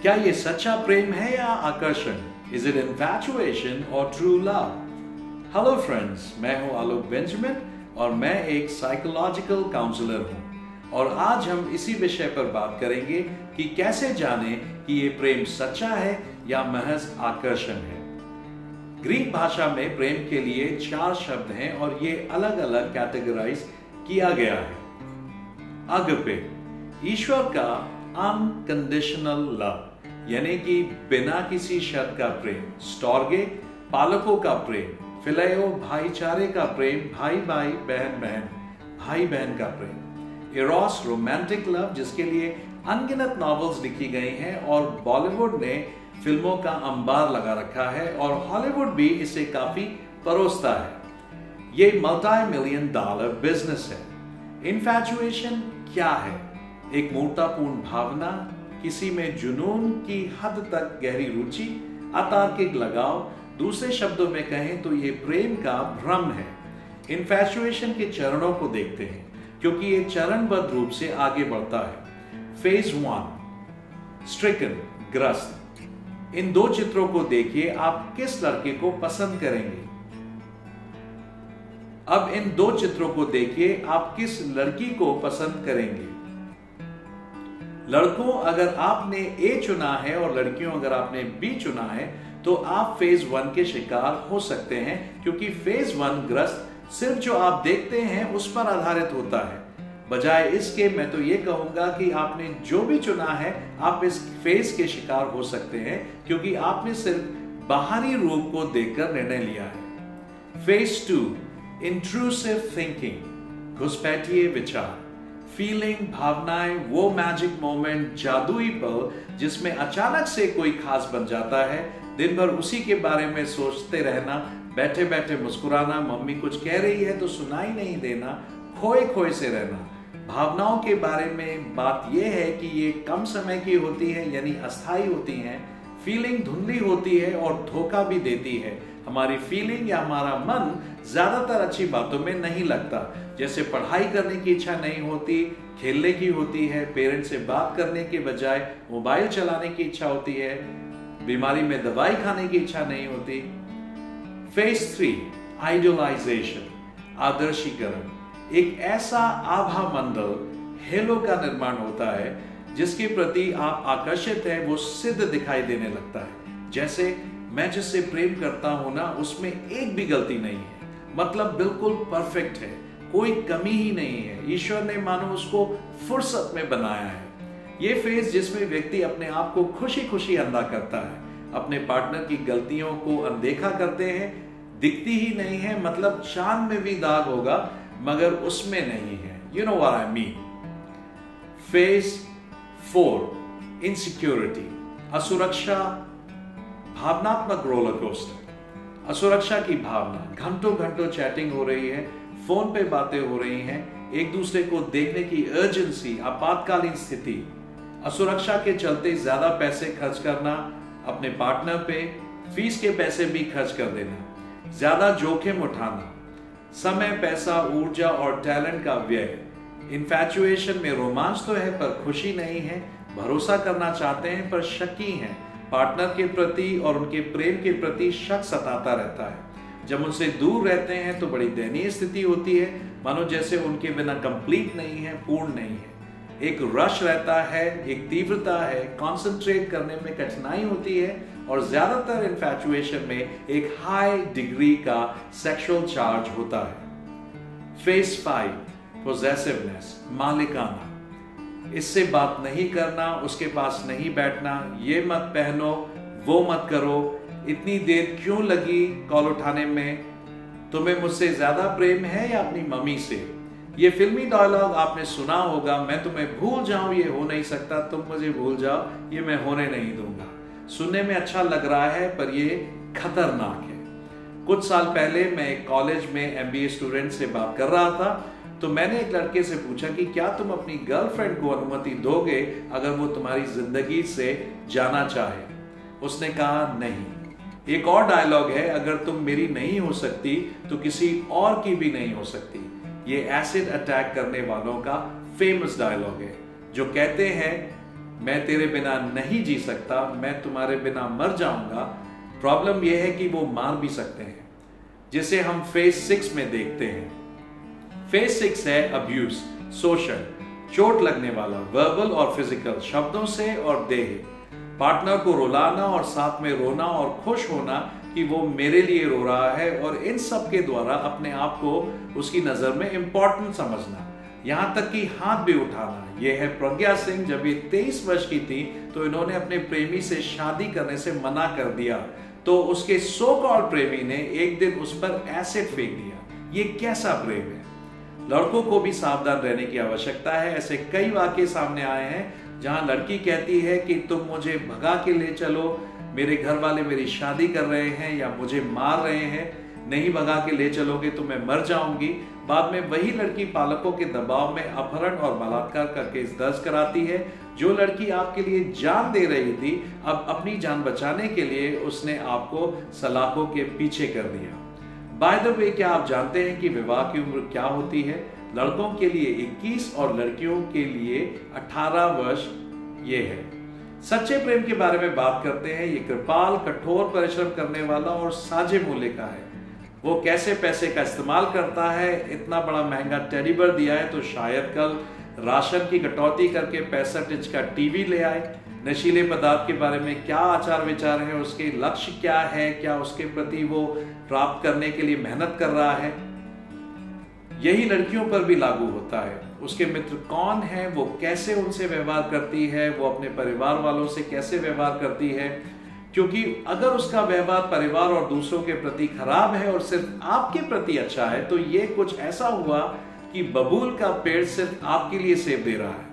क्या ये सच्चा प्रेम है या आकर्षण? इज इट इन्फैचुएशन और ट्रू लव? हेलो फ्रेंड्स, मैं हूं आलोक बेंजामिन और मैं एक साइकोलॉजिकल काउंसलर हूं और आज हम इसी विषय पर बात करेंगे कि कैसे जाने कि ये प्रेम सच्चा है या महज आकर्षण है। ग्रीक भाषा में प्रेम के लिए 4 शब्द हैं और ये अलग अलग कैटेगराइज किया गया है। अगपे, ईश्वर का अनकंडीशनल लव, यानी कि बिना किसी शर्त का प्रेम। स्टोर्गे, पालकों का प्रेम। फिलेयो, भाईचारे का प्रेम, भाई भाई बहन बहन भाई बहन का प्रेम। इरोस, रोमांटिक लव, जिसके लिए अनगिनत नॉवेल्स लिखी गई हैं और बॉलीवुड ने फिल्मों का अंबार लगा रखा है और हॉलीवुड भी इसे काफी परोसता है। ये $multi-million बिजनेस है। इन्फैचुएशन क्या है? एक मूर्तापूर्ण भावना, किसी में जुनून की हद तक गहरी रुचि, अतार्किक लगाव। दूसरे शब्दों में कहें तो ये प्रेम का भ्रम है। इन्फैचुएशन के चरणों को देखते हैं क्योंकि ये चरणबद्ध रूप से आगे बढ़ता है। फेज 1, स्ट्रिकन, ग्रस्त। इन 2 चित्रों को देखिए, आप किस लड़के को पसंद करेंगे? अब इन 2 चित्रों को देखिए, आप किस लड़की को पसंद करेंगे? लड़कों अगर आपने ए चुना है और लड़कियों अगर आपने बी चुना है तो आप फेज 1 के शिकार हो सकते हैं, क्योंकि फेज 1 ग्रस्त सिर्फ जो आप देखते हैं उस पर आधारित होता है। बजाय इसके मैं तो ये कहूंगा कि आपने जो भी चुना है आप इस फेज के शिकार हो सकते हैं, क्योंकि आपने सिर्फ बाहरी रूप को देखकर निर्णय लिया है। फेज 2, इंट्रूसिव थिंकिंग, घुसपैठिए विचार। फीलिंग, भावनाएं, वो मैजिक मोमेंट, जादुई पल जिसमें अचानक से कोई खास बन जाता है। दिन भर उसी के बारे में सोचते रहना, बैठे बैठे मुस्कुराना, मम्मी कुछ कह रही है तो सुनाई नहीं देना, खोए खोए से रहना। भावनाओं के बारे में बात यह है कि ये कम समय की होती है, यानी अस्थायी होती हैं। फीलिंग धुंधली होती है और धोखा भी देती है। हमारी फीलिंग या हमारा मन ज्यादातर अच्छी बातों में नहीं लगता, जैसे पढ़ाई करने की इच्छा नहीं होती, खेलने की होती है, पेरेंट्स से बात करने के बजाय मोबाइल चलाने की इच्छा होती है, बीमारी में दवाई खाने की इच्छा नहीं होती। फेज 3, आइडियलाइजेशन, आदर्शीकरण। एक ऐसा आभा मंडल, हेलो का निर्माण होता है जिसके प्रति आप आकर्षित हैं, वो सिद्ध दिखाई देने लगता है। जैसे मैं जिससे प्रेम करता हूं ना, उसमें एक भी गलती नहीं है, मतलब बिल्कुल परफेक्ट है, कोई कमी ही नहीं है। ईश्वर ने मानो उसको फुर्सत में बनाया है। ये फेज जिसमें व्यक्ति अपने आप को खुशी खुशी अंधा करता है, अपने पार्टनर की गलतियों को अनदेखा करते हैं, दिखती ही नहीं है, मतलब चांद में भी दाग होगा मगर उसमें नहीं है। You know what I mean. Phase 4, insecurity, असुरक्षा, भावनात्मक रोलर कोस्टर। असुरक्षा की भावना, घंटों घंटों चैटिंग हो रही है, फोन पे बातें हो रही हैं, एक दूसरे को देखने की अर्जेंसी, आपातकालीन स्थिति। असुरक्षा के चलते ज्यादा पैसे खर्च करना अपने पार्टनर पे, फीस के पैसे भी खर्च कर देना, ज्यादा जोखिम उठाना, समय, पैसा, ऊर्जा और टैलेंट का व्यय। इन्फैचुएशन में रोमांच तो है पर खुशी नहीं है, भरोसा करना चाहते हैं पर शकी हैं, पार्टनर के प्रति और उनके प्रेम के प्रति शक सताता रहता है। जब उनसे दूर रहते हैं तो बड़ी दयनीय स्थिति होती है, मानो जैसे उनके बिना कंप्लीट नहीं है, पूर्ण नहीं है। एक रश रहता है, एक तीव्रता है, कंसंट्रेट करने में कठिनाई होती है और ज्यादातर इन्फैचुएशन में एक हाई डिग्री का सेक्सुअल चार्ज होता है। फेज 5, पोजेसिवनेस, मालिकाना। इससे बात नहीं करना, उसके पास नहीं बैठना, ये मत पहनो, वो मत करो, इतनी देर क्यों लगी कॉल उठाने में, तुम्हें मुझसे ज्यादा प्रेम है या अपनी मम्मी से। ये फिल्मी डायलॉग आपने सुना होगा, मैं तुम्हें भूल जाऊं ये हो नहीं सकता, तुम मुझे भूल जाओ ये मैं होने नहीं दूंगा। सुनने में अच्छा लग रहा है पर ये खतरनाक है। कुछ साल पहले मैं एक कॉलेज में MBA स्टूडेंट से बात कर रहा था तो मैंने एक लड़के से पूछा कि क्या तुम अपनी गर्लफ्रेंड को अनुमति दोगे अगर वो तुम्हारी जिंदगी से जाना चाहे। उसने कहा नहीं। एक और डायलॉग है, अगर तुम मेरी नहीं हो सकती तो किसी और की भी नहीं हो सकती। ये एसिड अटैक करने वालों का फेमस डायलॉग है जो कहते हैं मैं तेरे बिना नहीं जी सकता, मैं तुम्हारे बिना मर जाऊंगा। प्रॉब्लम यह है कि वो मार भी सकते हैं, जिसे हम फेज 6 में देखते हैं। फेज 6 है अब्यूज, सोशल, चोट लगने वाला, वर्बल और फिजिकल, शब्दों से और देह, पार्टनर को रुलाना और साथ में रोना और खुश होना कि वो मेरे लिए रो रहा है, और इन सब के द्वारा अपने आप को उसकी नजर में इंपॉर्टेंट समझना, यहां तक कि हाथ भी उठाना। यह है प्रज्ञा सिंह। जब ये 23 वर्ष की थी तो इन्होंने अपने प्रेमी से शादी करने से मना कर दिया, तो उसके सो कॉल्ड प्रेमी ने एक दिन उस पर एसिड फेंक दिया। ये कैसा प्रेम है? लड़कों को भी सावधान रहने की आवश्यकता है। ऐसे कई वाकये सामने आए हैं जहां लड़की कहती है कि तुम मुझे भगा के ले चलो, मेरे घर वाले मेरी शादी कर रहे हैं या मुझे मार रहे हैं, नहीं भगा के ले चलोगे तो मैं मर जाऊंगी। बाद में वही लड़की पालकों के दबाव में अपहरण और बलात्कार का केस दर्ज कराती है। जो लड़की आपके लिए जान दे रही थी, अब अपनी जान बचाने के लिए उसने आपको सलाखों के पीछे कर दिया। बाय द वे, क्या आप जानते हैं कि विवाह की उम्र क्या होती है? लड़कों के लिए 21 और लड़कियों के लिए 18 वर्ष ये है। सच्चे प्रेम के बारे में बात करते हैं। ये कृपाल, कठोर परिश्रम करने वाला और साझे मूल्य का है। वो कैसे पैसे का इस्तेमाल करता है? इतना बड़ा महंगा टेडी बेयर दिया है तो शायद कल राशन की कटौती करके 65 इंच का टीवी ले आए। नशीले पदार्थ के बारे में क्या आचार विचार है, उसके लक्ष्य क्या है, क्या उसके प्रति वो प्राप्त करने के लिए मेहनत कर रहा है? यही लड़कियों पर भी लागू होता है। उसके मित्र कौन है, वो कैसे उनसे व्यवहार करती है, वो अपने परिवार वालों से कैसे व्यवहार करती है। क्योंकि अगर उसका व्यवहार परिवार और दूसरों के प्रति खराब है और सिर्फ आपके प्रति अच्छा है, तो ये कुछ ऐसा हुआ कि बबूल का पेड़ सिर्फ आपके लिए सेब दे रहा है।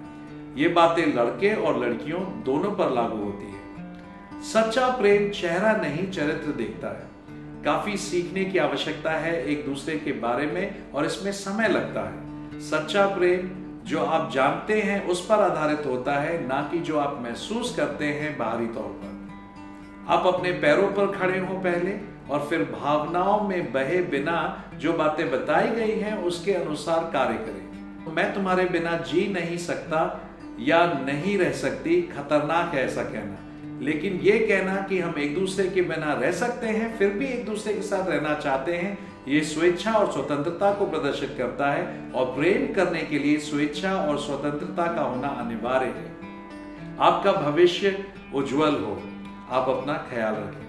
ये बातें लड़के और लड़कियों दोनों पर लागू होती है। सच्चा प्रेम चेहरा नहीं, चरित्र देखता है। काफी सीखने की आवश्यकता है एक दूसरे के बारे में, और इसमें समय लगता है। सच्चा प्रेम जो आप जानते हैं उस पर आधारित होता है, ना कि जो आप महसूस करते हैं बाहरी तौर पर। आप अपने पैरों पर खड़े हो पहले, और फिर भावनाओं में बहे बिना जो बातें बताई गई हैं उसके अनुसार कार्य करें। मैं तुम्हारे बिना जी नहीं सकता या नहीं रह सकती, खतरनाक है ऐसा कहना। लेकिन ये कहना कि हम एक दूसरे के बिना रह सकते हैं फिर भी एक दूसरे के साथ रहना चाहते हैं, ये स्वेच्छा और स्वतंत्रता को प्रदर्शित करता है। और प्रेम करने के लिए स्वेच्छा और स्वतंत्रता का होना अनिवार्य है। आपका भविष्य उज्जवल हो। आप अपना ख्याल रखें।